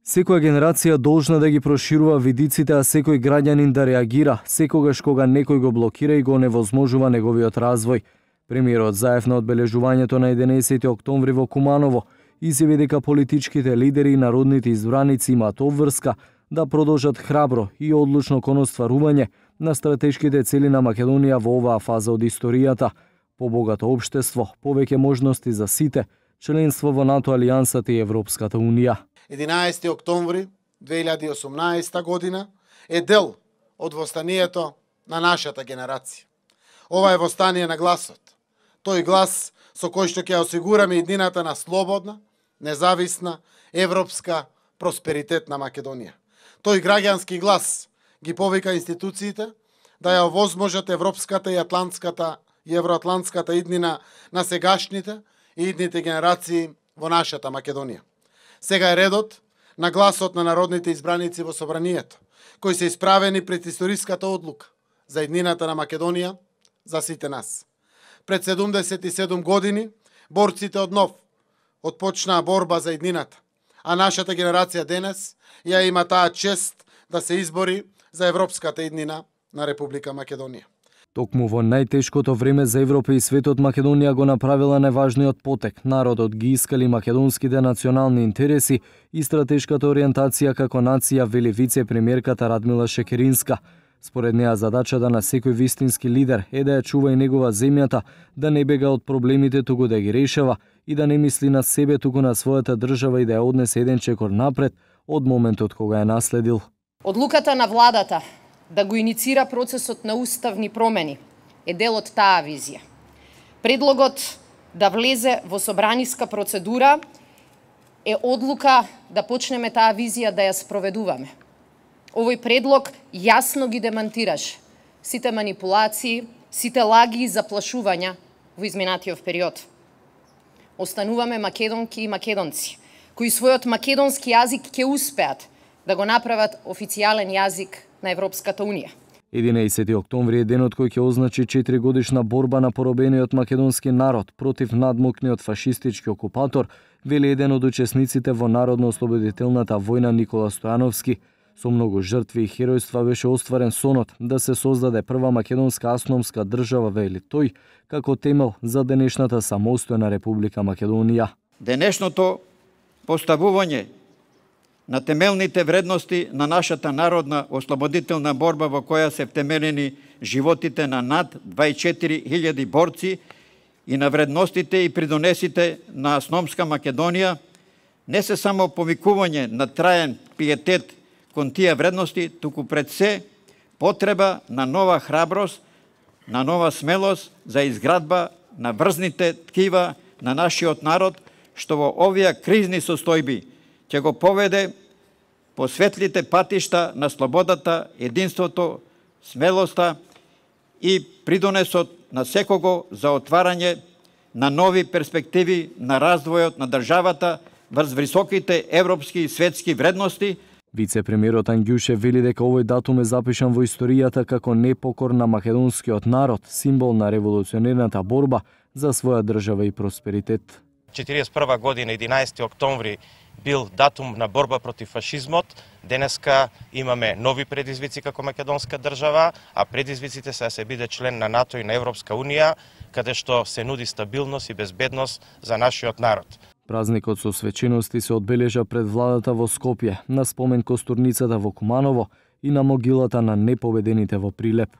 Секоја генерација должна да ги проширува видиците, а секој граѓанин да реагира секогаш кога некој го блокира и го невозможува неговиот развој. Премиерот Заев на одбележувањето на 11 октомври во Куманово изјави дека политичките лидери и народните избраници имаат обврска да продолжат храбро и одлучно кон остварување на стратешките цели на Македонија во оваа фаза од историјата: побогато општество, повеќе можности за сите, членство во НАТО алијансата и Европската унија. 11 октомври 2018 година е дел од востанието на нашата генерација. Ова е востание на гласот. Тој глас со кој што ќе осигураме иднината на слободна, независна, европска, просперитетна Македонија. Тој граѓански глас ги повика институциите да ја овозможат европската и атлантската и евроатлантската иднина на сегашните и идните генерации во нашата Македонија. Сега е редот на гласот на народните избраници во собранието, кои се исправени пред историската одлука за иднината на Македонија за сите нас. Пред 77 години борците од нов отпочнаа борба за иднината, а нашата генерација денес ја има таа чест да се избори за европската иднина на Република Македонија. Токму во најтешкото време за Европа и светот Македонија го направила најважниот потек. Народот ги искали македонските национални интереси и стратешката ориентација како нација, вели вице-премиерката Радмила Шекеринска. Според неа задачата на секој вистински лидер е да ја чува и негова земјата, да не бега од проблемите, туку да ги решава и да не мисли на себе, туку на својата држава и да ја однесе еден чекор напред од моментот кога ја наследил. Одлуката на владата да го иницира процесот на уставни промени е дел од таа визија. Предлогот да влезе во собраниска процедура е одлука да почнеме таа визија да ја спроведуваме. Овој предлог јасно ги демантираш сите манипулации, сите лаги и заплашувања во изминатиот период. Остануваме македонки и македонци, кои својот македонски јазик ќе успеат да го направат официјален јазик на Европската унија. 11 октомври е денот кој ќе означи 4 годишна борба на поробениот македонски народ против надмокниот фашистички окупатор, вели еден од учесниците во Народно-ослободителната војна Никола Стојановски. Со многу жртви и херојства беше остварен сонот да се создаде прва македонска автономска држава, вели тој, како темел за денешната самостојна Република Македонија. Денешното поставување на темелните вредности на нашата народна ослободителна борба во која се втемелени животите на над 24.000 борци и на вредностите и придонесите на автономска Македонија не се само повикување на траен пиетет кон тие вредности, туку пред се потреба на нова храброст, на нова смелост за изградба на врзните ткива на нашиот народ, што во овие кризни состојби ќе го поведе по светлите патишта на слободата, единството, смелоста и придонесот на секого за отварање на нови перспективи на развојот на државата врз високите европски и светски вредности. Вице-премиерот Ангјушев вели дека овој датум е запишан во историјата како непокор на македонскиот народ, символ на револуционерната борба за своја држава и просперитет. 41 година, 11 октомври, бил датум на борба против фашизмот. Денеска имаме нови предизвици како македонска држава, а предизвиците се да се биде член на НАТО и на Европска унија, каде што се нуди стабилност и безбедност за нашиот народ. Празникот со свечености се одбележа пред владата во Скопје, на спомен костурницата во Куманово и на могилата на непобедените во Прилеп.